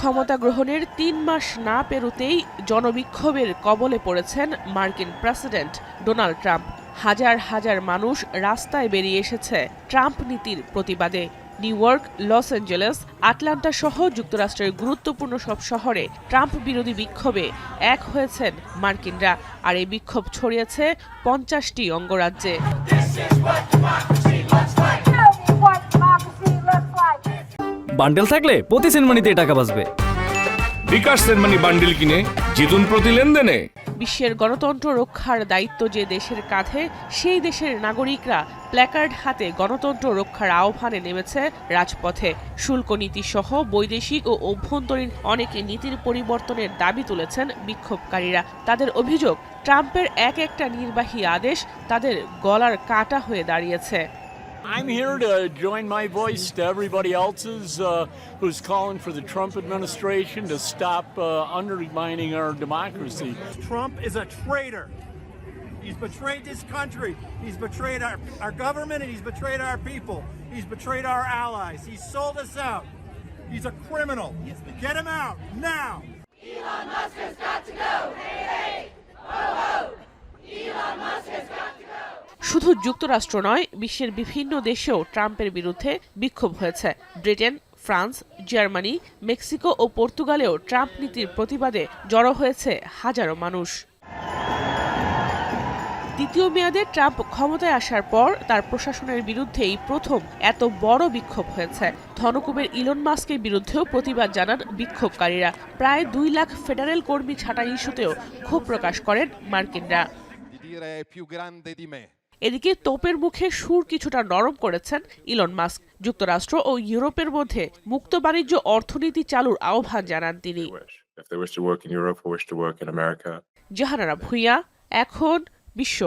ক্ষমতা গ্রহণের ৩ মাস না পেরোতেই জনবিক্ষোভের কবলে পড়েছেন মার্কিন প্রেসিডেন্ট ডোনাল্ড ট্রাম্প। হাজার হাজার মানুষ রাস্তায় বেরিয়ে এসেছে ট্রাম্প নীতির প্রতিবাদে। New York, Los Angeles, Atlanta সহ যুক্তরাষ্ট্রের গুরুত্বপূর্ণ সব শহরে ট্রাম্প বিরোধী বিক্ষোভে এক হয়েছেন মার্কিনরা। আর এই বিক্ষোভ ছড়িয়েছে ৫০টি অঙ্গরাজ্যে। বান্ডেল থাকলে প্রতি সেনমানিতে টাকা বাঁচবে। বিকাশ সেনমানি বান্ডেল কিনে জিতুন প্রতি লেনদেনে। বিশ্বের গণতন্ত্র রক্ষার দায়িত্ব যে দেশের কাঁধে, সেই দেশের নাগরিকরা প্ল্যাকার্ড হাতে গণতন্ত্র রক্ষার আহ্বানে নেমেছে রাজপথে। শুল্ক নীতি সহ বৈদেশিক ও অভ্যন্তরীণ অনেক নীতির পরিবর্তনের দাবি তুলেছেন বিক্ষোভকারীরা। তাদের অভিযোগ, ট্রাম্পের এক একটা নির্বাহী আদেশ তাদের গলার কাঁটা হয়ে দাঁড়িয়েছে। I'm here to join my voice to everybody else's who's calling for the Trump administration to stop undermining our democracy. Trump is a traitor. He's betrayed this country. He's betrayed our government and he's betrayed our people. He's betrayed our allies. He's sold us out. He's a criminal. Get him out now. Elon Musk has got to go. Hey, hey. Ho, ho. Elon Musk has got to go. শুধু যুক্তরাষ্ট্র নয়, বিশ্বের বিভিন্ন দেশেও ট্রাম্পের বিরুদ্ধে বিক্ষোভ হয়েছে। ব্রিটেন, ফ্রান্স, জার্মানি, মেক্সিকো ও পর্তুগালেও ট্রাম্প নীতির প্রতিবাদে জড়ো হয়েছে হাজারো মানুষ। দ্বিতীয় মেয়াদে ট্রাম্প ক্ষমতায় আসার পর তার প্রশাসনের বিরুদ্ধেই প্রথম এত বড় বিক্ষোভ হয়েছে। ধনকুবের ইলন মাস্কের বিরুদ্ধেও প্রতিবাদ জানান বিক্ষোভকারীরা। প্রায় ২ লাখ ফেডারেল কর্মী ছাঁটাই ইস্যুতেও ক্ষোভ প্রকাশ করেন মার্কিনরা। এদিকে তোপের মুখে সুর কিছুটা নরম করেছেন ইলন মাস্ক। যুক্তরাষ্ট্র ও ইউরোপের মধ্যে মুক্ত বাণিজ্য অর্থনীতি চালুর আহ্বান জানান তিনি। জাহানারা ভুঁইয়া, এখন বিশ্ব।